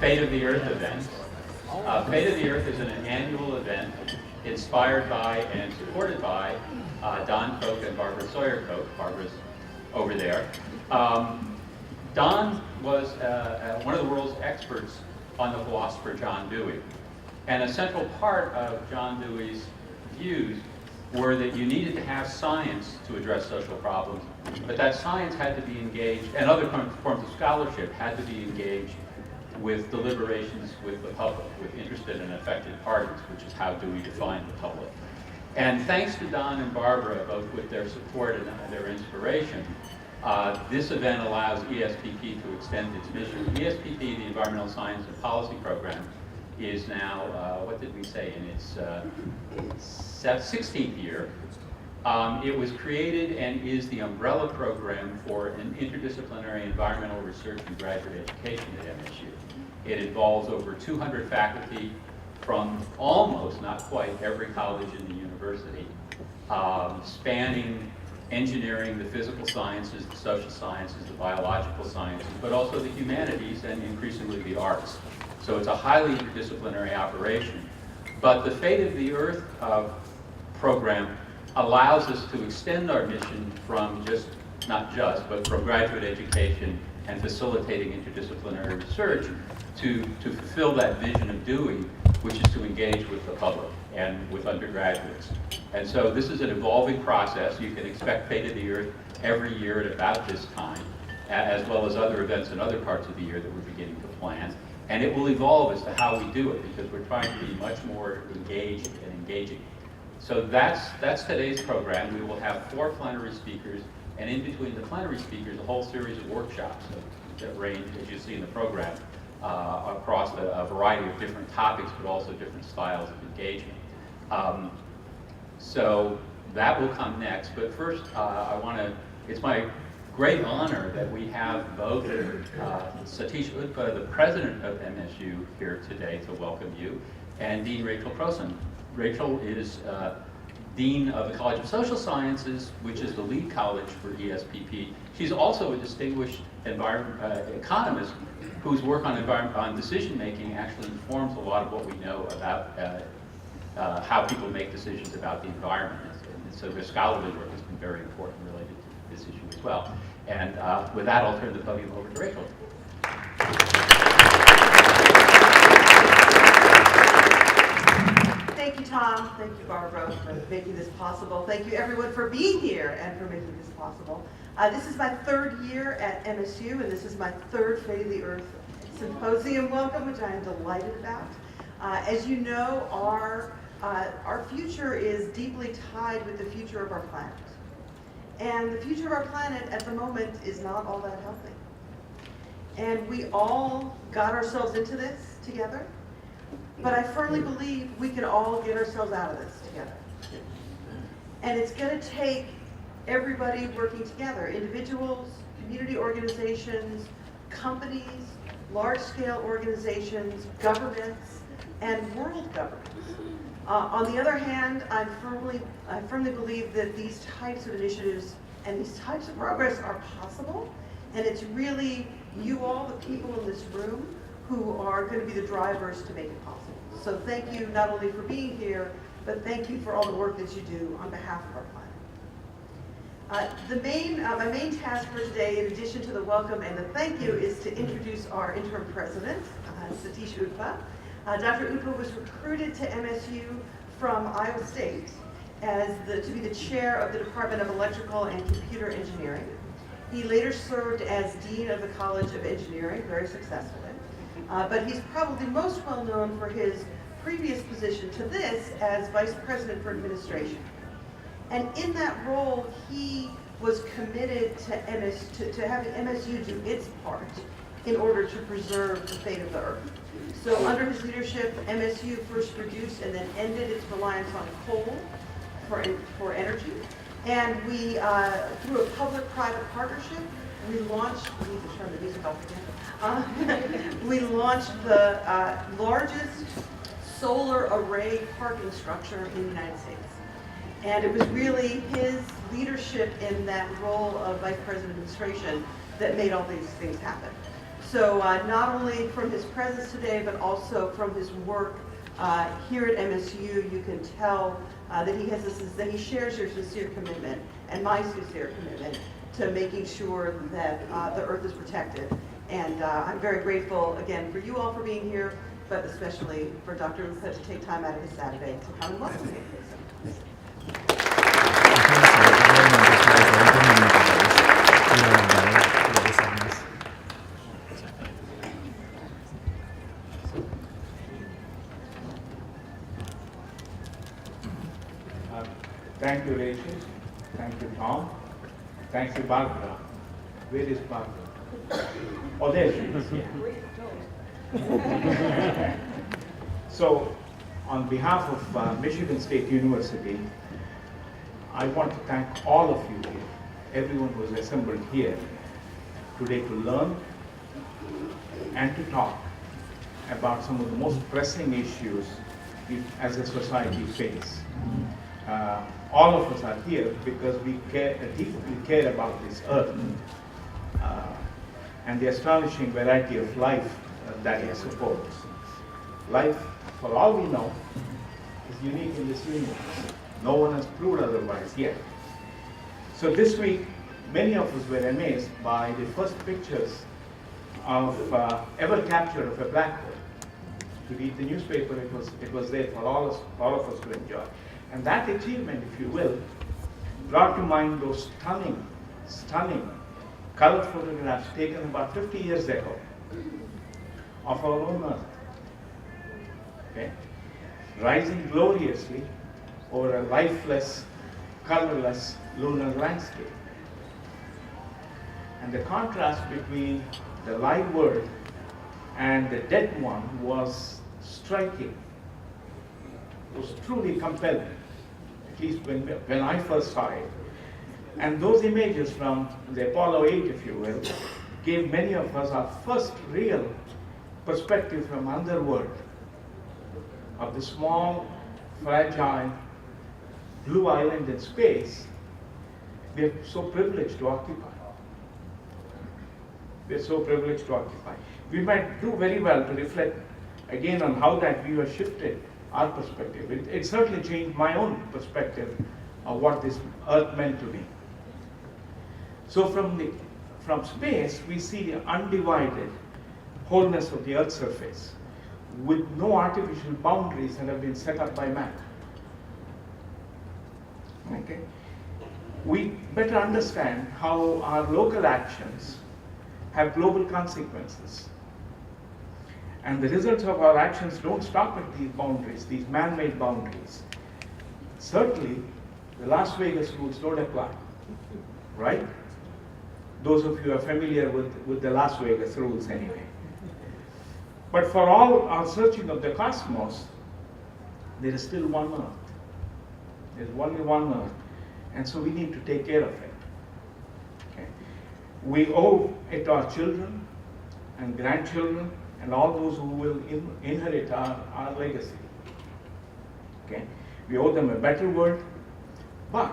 Fate of the Earth event. Fate of the Earth is an annual event inspired by and supported by Don Koch and Barbara Sawyer Koch. Barbara's over there. Don was one of the world's experts on the philosopher John Dewey. And a central part of John Dewey's views were that you needed to have science to address social problems, but that science had to be engaged, and other forms of scholarship had to be engaged with deliberations with the public, with interested and affected parties, which is how Dewey defined the public. And thanks to Don and Barbara, both with their support and their inspiration, this event allows ESPP to extend its mission. ESPP, the Environmental Science and Policy Program, is now, what did we say, in its 16th year. It was created and is the umbrella program for an interdisciplinary environmental research and graduate education at MSU. It involves over 200 faculty from almost, not quite, every college in the university, spanning engineering, the physical sciences, the social sciences, the biological sciences, but also the humanities and increasingly the arts. So it's a highly interdisciplinary operation. But the Fate of the Earth program allows us to extend our mission from but from graduate education and facilitating interdisciplinary research to fulfill that vision of Dewey, which is to engage with the public and with undergraduates. And so this is an evolving process. You can expect Fate of the Earth every year at about this time, as well as other events in other parts of the year that we're beginning to plan. And it will evolve as to how we do it, because we're trying to be much more engaged and engaging. So that's today's program. We will have 4 plenary speakers, and in between the plenary speakers, a whole series of workshops that range, as you see in the program, across a variety of different topics, but also different styles of engagement. So that will come next. But first, it's my great honor that we have both Satish Udpa, the president of MSU, here today to welcome you, and Dean Rachel Croson. Rachel is Dean of the College of Social Sciences, which is the lead college for ESPP. She's also a distinguished economist whose work on decision-making actually informs a lot of what we know about how people make decisions about the environment. And so their scholarly work has been very important related to this issue as well. And with that, I'll turn the podium over to Rachel. Thank you, Tom. Thank you, Barbara, for making this possible. Thank you, everyone, for being here and for making this possible. This is my 3rd year at MSU, and this is my 3rd Fate of the Earth Symposium welcome, which I am delighted about. As you know, our future is deeply tied with the future of our planet. And the future of our planet at the moment is not all that healthy. And we all got ourselves into this together, but I firmly believe we can all get ourselves out of this together. And it's going to take everybody working together, individuals, community organizations, companies, large-scale organizations, governments, and world governments. On the other hand, I firmly believe that these types of initiatives and these types of progress are possible, and it's really you all, the people in this room, who are going to be the drivers to make it possible. So thank you not only for being here, but thank you for all the work that you do on behalf of our planet. My main task for today, in addition to the welcome and the thank you, is to introduce our interim president, Satish Udpa. Dr. Udpa was recruited to MSU from Iowa State to be the chair of the Department of Electrical and Computer Engineering. He later served as Dean of the College of Engineering, very successfully. But he's probably most well known for his previous position to this as Vice President for Administration. And in that role, he was committed to having MSU do its part in order to preserve the fate of the Earth. So under his leadership, MSU first reduced and then ended its reliance on coal for energy. And we, through a public-private partnership, we launched, we need to turn the music off again. We launched the largest solar array parking structure in the United States. And it was really his leadership in that role of Vice President of Administration that made all these things happen. So not only from his presence today, but also from his work here at MSU, you can tell that he shares your sincere commitment and my sincere commitment to making sure that the earth is protected. And I'm very grateful again for you all for being here, but especially for Dr. Udpa to take time out of his Saturday to come and welcome me. Thank you, Rachel. Thank you, Tom. Thank you, Barbara. Where is Barbara? Oh, there she is. Yeah. So, on behalf of Michigan State University, I want to thank all of you here, everyone who is assembled here today to learn and to talk about some of the most pressing issues we as a society face. All of us are here because we deeply care about this earth and the astonishing variety of life that it supports. Life, for all we know, is unique in this universe. No one has proved otherwise yet. So this week, many of us were amazed by the first pictures of ever captured of a black hole. To read the newspaper, it was there for all of us to enjoy. And that achievement, if you will, brought to mind those stunning color photographs taken about 50 years ago of our own Earth, okay, rising gloriously over a lifeless, colorless lunar landscape. And the contrast between the live world and the dead one was striking. It was truly compelling, at least when I first saw it. And those images from the Apollo 8, if you will, gave many of us our first real perspective from underworld of the small, fragile, blue island in space we are so privileged to occupy. We are so privileged to occupy. We might do very well to reflect again on how that view has shifted our perspective. It certainly changed my own perspective of what this earth meant to me. So from space, we see the undivided wholeness of the earth's surface with no artificial boundaries that have been set up by man. Okay? We better understand how our local actions have global consequences. And the results of our actions don't stop at these boundaries, these man-made boundaries. Certainly, the Las Vegas rules don't apply, right? Those of you are familiar with the Las Vegas rules anyway. But for all our searching of the cosmos, there is still one Earth. There's only one Earth. And so we need to take care of it. Okay? We owe it to our children and grandchildren and all those who will inherit our legacy. Okay? We owe them a better world, but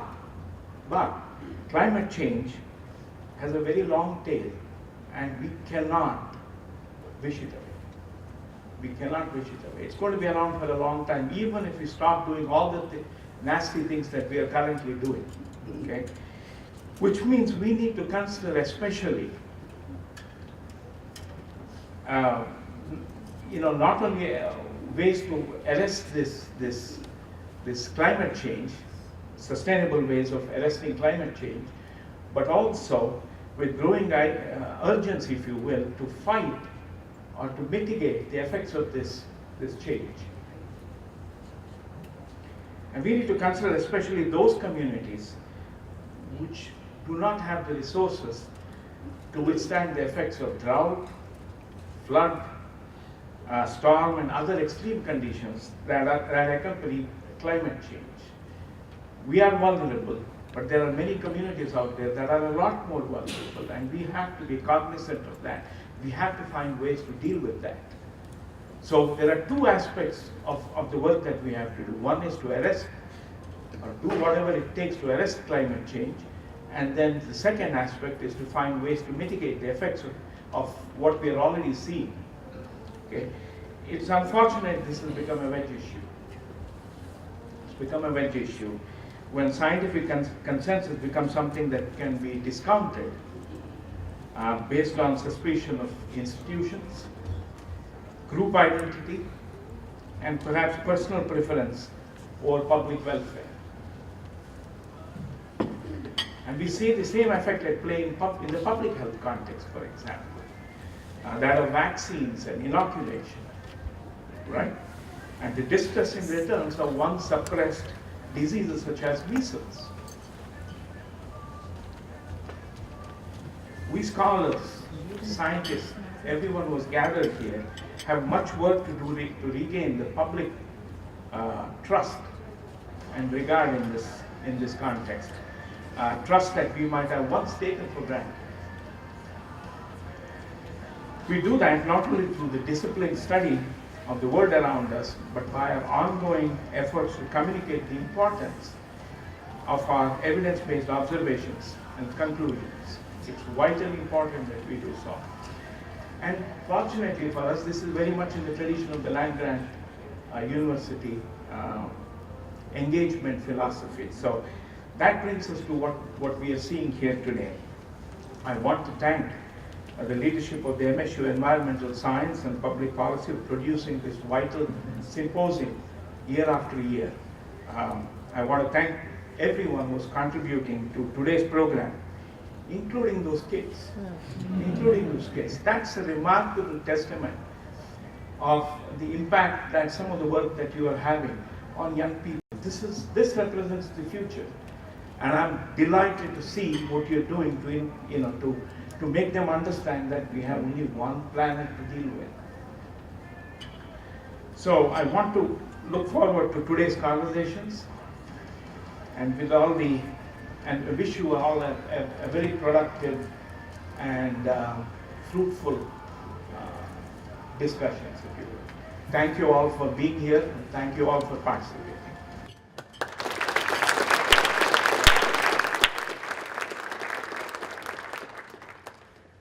climate change has a very long tail, and we cannot wish it away. We cannot wish it away. It's going to be around for a long time, even if we stop doing all the nasty things that we are currently doing. Okay? Which means we need to consider especially not only ways to arrest this climate change, sustainable ways of arresting climate change, but also with growing urgency, if you will, to fight or to mitigate the effects of this change. And we need to consider especially those communities which do not have the resources to withstand the effects of drought, flood, storm, and other extreme conditions that accompany climate change. We are vulnerable, but there are many communities out there that are a lot more vulnerable, and we have to be cognizant of that. We have to find ways to deal with that. So there are two aspects of the work that we have to do. One is to arrest or do whatever it takes to arrest climate change, and then the second aspect is to find ways to mitigate the effects of what we are already seeing. Okay? It's unfortunate this has become a wedge issue. It's become a wedge issue when scientific consensus becomes something that can be discounted based on suspicion of institutions, group identity, and perhaps personal preference or public welfare. And we see the same effect at play in the public health context, for example, that of vaccines and inoculation, right? And the distressing returns of once suppressed diseases such as measles. We scholars, scientists, everyone who was gathered here, have much work to do to regain the public trust and regard in this context. Trust that we might have once taken for granted. We do that not only through the disciplined study of the world around us, but by our ongoing efforts to communicate the importance of our evidence-based observations and conclusions. It's vitally important that we do so. And fortunately for us, this is very much in the tradition of the land-grant university engagement philosophy. So that brings us to what we are seeing here today. I want to thank the leadership of the MSU Environmental Science and Public Policy for producing this vital symposium year after year. I want to thank everyone who's contributing to today's program, including those kids. That's a remarkable testament of the impact that some of the work that you are having on young people. This represents the future. And I'm delighted to see what you're doing to make them understand that we have only one planet to deal with. So I want to look forward to today's conversations, and and wish you all a very productive and fruitful discussions, if you will. Thank you all for being here, and thank you all for participating.